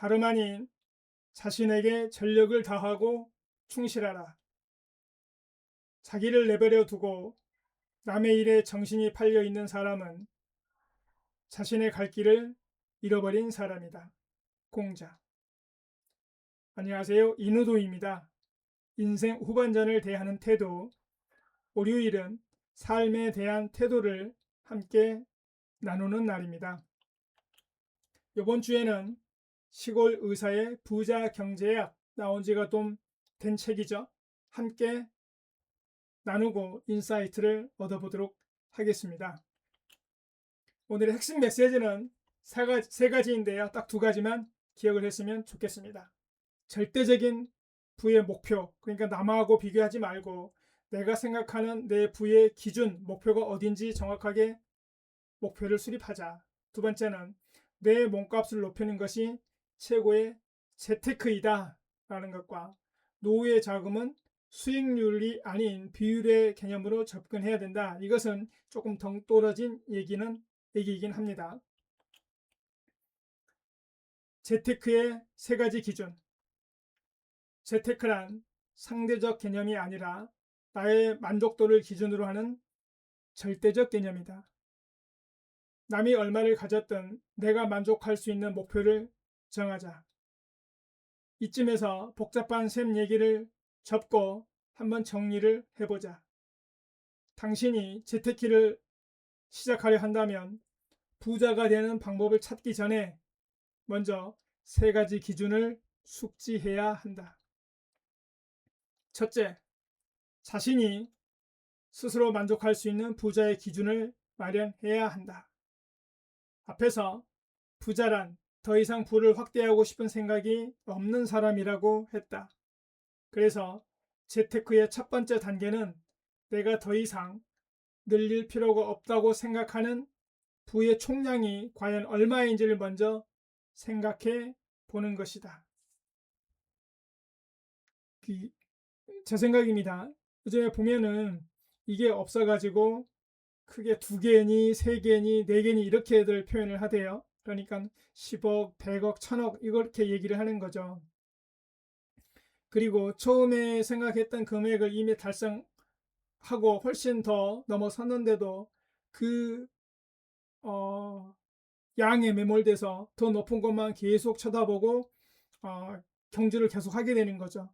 다름 아닌 자신에게 전력을 다하고 충실하라. 자기를 내버려 두고 남의 일에 정신이 팔려 있는 사람은 자신의 갈 길을 잃어버린 사람이다. 공자. 안녕하세요. 인우도입니다. 인생 후반전을 대하는 태도, 월요일은 삶에 대한 태도를 함께 나누는 날입니다. 이번 주에는 시골 의사의 부자 경제학 나온 지가 좀 된 책이죠. 함께 나누고 인사이트를 얻어보도록 하겠습니다. 오늘의 핵심 메시지는 세 가지인데요. 딱 두 가지만 기억을 했으면 좋겠습니다. 절대적인 부의 목표, 그러니까 남하고 비교하지 말고 내가 생각하는 내 부의 기준, 목표가 어딘지 정확하게 목표를 수립하자. 두 번째는 내 몸값을 높이는 것이 최고의 재테크이다 라는 것과 노후의 자금은 수익률이 아닌 비율의 개념으로 접근해야 된다. 이것은 조금 동떨어진 얘기이긴 합니다. 재테크의 세 가지 기준. 재테크란 상대적 개념이 아니라 나의 만족도를 기준으로 하는 절대적 개념이다. 남이 얼마를 가졌든 내가 만족할 수 있는 목표를 정하자. 이쯤에서 복잡한 셈 얘기를 접고 한번 정리를 해보자. 당신이 재테크를 시작하려 한다면 부자가 되는 방법을 찾기 전에 먼저 세 가지 기준을 숙지해야 한다. 첫째, 자신이 스스로 만족할 수 있는 부자의 기준을 마련해야 한다. 앞에서 부자란 더 이상 부를 확대하고 싶은 생각이 없는 사람이라고 했다. 그래서 재테크의 첫 번째 단계는 내가 더 이상 늘릴 필요가 없다고 생각하는 부의 총량이 과연 얼마인지를 먼저 생각해 보는 것이다. 제 생각입니다. 요즘에 보면은 이게 없어가지고 크게 2개니 3개니 4개니 이렇게들 표현을 하대요. 그러니까 10억, 100억, 1000억 이렇게 얘기를 하는 거죠. 그리고 처음에 생각했던 금액을 이미 달성하고 훨씬 더 넘어섰는데도 그 양에 매몰돼서 더 높은 것만 계속 쳐다보고 경주를 계속 하게 되는 거죠.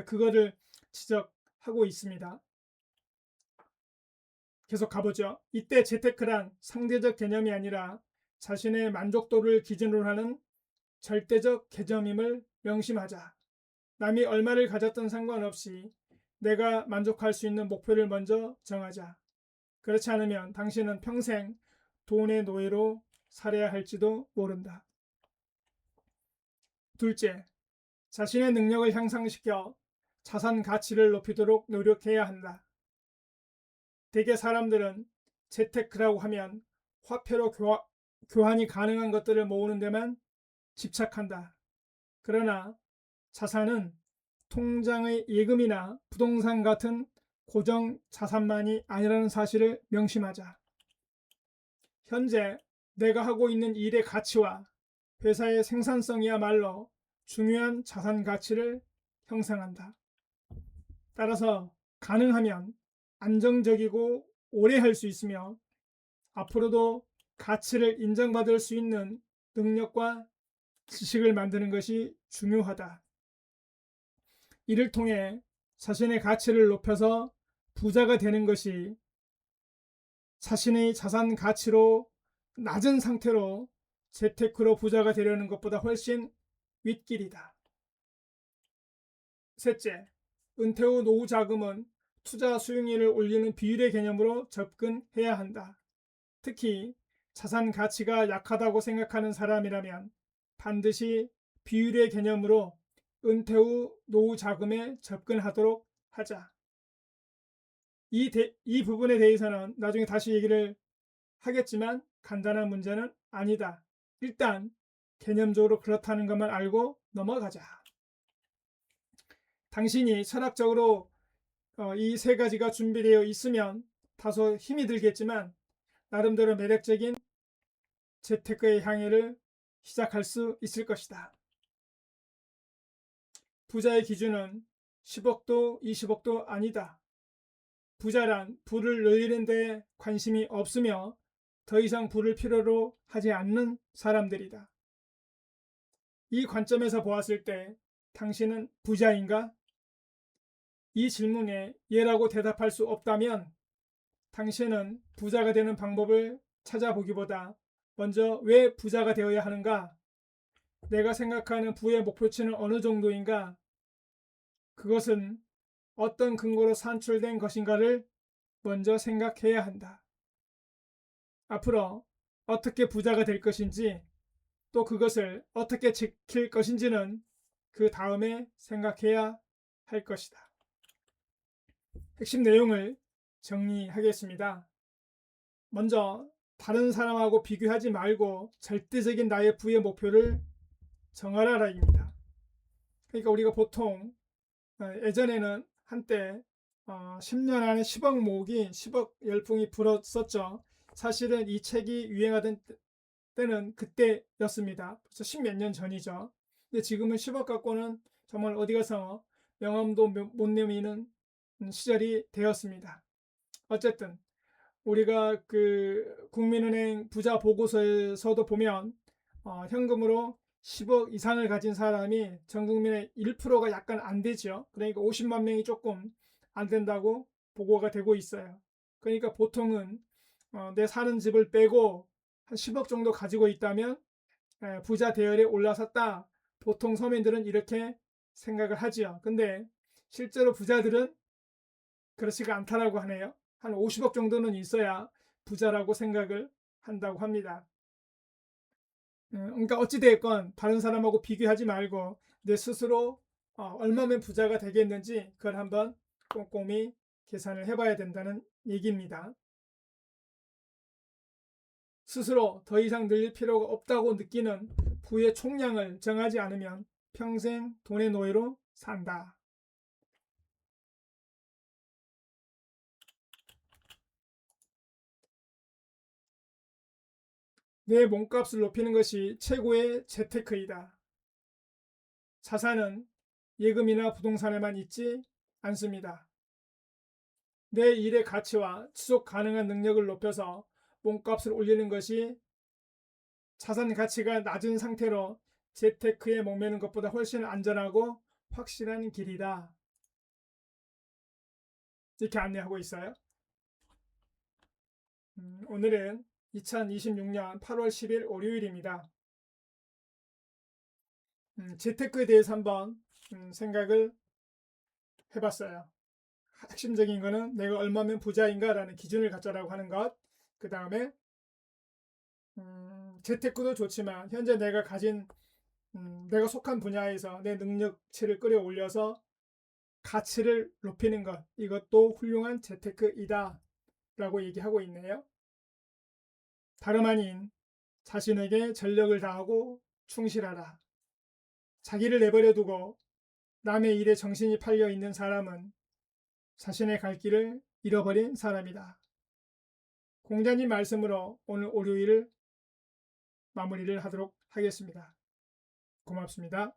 그거를 지적하고 있습니다. 계속 가보죠. 이때 재테크란 상대적 개념이 아니라 자신의 만족도를 기준으로 하는 절대적 개념임을 명심하자. 남이 얼마를 가졌든 상관없이 내가 만족할 수 있는 목표를 먼저 정하자. 그렇지 않으면 당신은 평생 돈의 노예로 살아야 할지도 모른다. 둘째, 자신의 능력을 향상시켜 자산 가치를 높이도록 노력해야 한다. 대개 사람들은 재테크라고 하면 화폐로 교환이 가능한 것들을 모으는 데만 집착한다. 그러나 자산은 통장의 예금이나 부동산 같은 고정 자산만이 아니라는 사실을 명심하자. 현재 내가 하고 있는 일의 가치와 회사의 생산성이야말로 중요한 자산 가치를 형성한다. 따라서 가능하면 안정적이고 오래 할 수 있으며 앞으로도 가치를 인정받을 수 있는 능력과 지식을 만드는 것이 중요하다. 이를 통해 자신의 가치를 높여서 부자가 되는 것이 자신의 자산 가치로 낮은 상태로 재테크로 부자가 되려는 것보다 훨씬 윗길이다. 셋째, 은퇴 후 노후 자금은 투자 수익률을 올리는 비율의 개념으로 접근해야 한다. 특히 자산 가치가 약하다고 생각하는 사람이라면 반드시 비율의 개념으로 은퇴 후 노후 자금에 접근하도록 하자. 이 부분에 대해서는 나중에 다시 얘기를 하겠지만 간단한 문제는 아니다. 일단 개념적으로 그렇다는 것만 알고 넘어가자. 당신이 철학적으로 이 세 가지가 준비되어 있으면 다소 힘이 들겠지만 나름대로 매력적인 재테크의 향해를 시작할 수 있을 것이다. 부자의 기준은 10억도 20억도 아니다. 부자란 부를 늘리는 데 관심이 없으며 더 이상 부를 필요로 하지 않는 사람들이다. 이 관점에서 보았을 때 당신은 부자인가? 이 질문에 예라고 대답할 수 없다면 당신은 부자가 되는 방법을 찾아보기보다 먼저 왜 부자가 되어야 하는가? 내가 생각하는 부의 목표치는 어느 정도인가? 그것은 어떤 근거로 산출된 것인가를 먼저 생각해야 한다. 앞으로 어떻게 부자가 될 것인지 또 그것을 어떻게 지킬 것인지는 그 다음에 생각해야 할 것이다. 핵심 내용을 정리하겠습니다. 먼저 다른 사람하고 비교하지 말고 절대적인 나의 부의 목표를 정하라입니다. 그러니까 우리가 보통 예전에는 한때 10년 안에 10억 모으기 10억 열풍이 불었었죠. 사실은 이 책이 유행하던 때는 그때였습니다. 벌써 10몇 년 전이죠. 근데 지금은 10억 갖고는 정말 어디 가서 명함도 못 내미는 시절이 되었습니다. 어쨌든 우리가 그 국민은행 부자 보고서에서도 보면 현금으로 10억 이상을 가진 사람이 전 국민의 1%가 약간 안 되죠. 그러니까 50만 명이 조금 안 된다고 보고가 되고 있어요. 그러니까 보통은 내 사는 집을 빼고 한 10억 정도 가지고 있다면 부자 대열에 올라섰다. 보통 서민들은 이렇게 생각을 하지요. 근데 실제로 부자들은 그렇지가 않다라고 하네요. 한 50억 정도는 있어야 부자라고 생각을 한다고 합니다. 그러니까 어찌됐건 다른 사람하고 비교하지 말고 내 스스로 얼마면 부자가 되겠는지 그걸 한번 꼼꼼히 계산을 해봐야 된다는 얘기입니다. 스스로 더 이상 늘릴 필요가 없다고 느끼는 부의 총량을 정하지 않으면 평생 돈의 노예로 산다. 내 몸값을 높이는 것이 최고의 재테크이다. 자산은 예금이나 부동산에만 있지 않습니다. 내 일의 가치와 지속 가능한 능력을 높여서 몸값을 올리는 것이 자산 가치가 낮은 상태로 재테크에 목매는 것보다 훨씬 안전하고 확실한 길이다. 이렇게 안내하고 있어요. 오늘은 2026년 8월 10일 월요일입니다. 재테크에 대해서 한번 생각을 해봤어요. 핵심적인 거는 내가 얼마면 부자인가라는 기준을 갖자라고 하는 것. 그 다음에 재테크도 좋지만 현재 내가 가진 내가 속한 분야에서 내 능력치를 끌어올려서 가치를 높이는 것, 이것도 훌륭한 재테크이다 라고 얘기하고 있네요. 다름 아닌 자신에게 전력을 다하고 충실하라. 자기를 내버려 두고 남의 일에 정신이 팔려 있는 사람은 자신의 갈 길을 잃어버린 사람이다. 공자님 말씀으로 오늘 월요일을 마무리를 하도록 하겠습니다. 고맙습니다.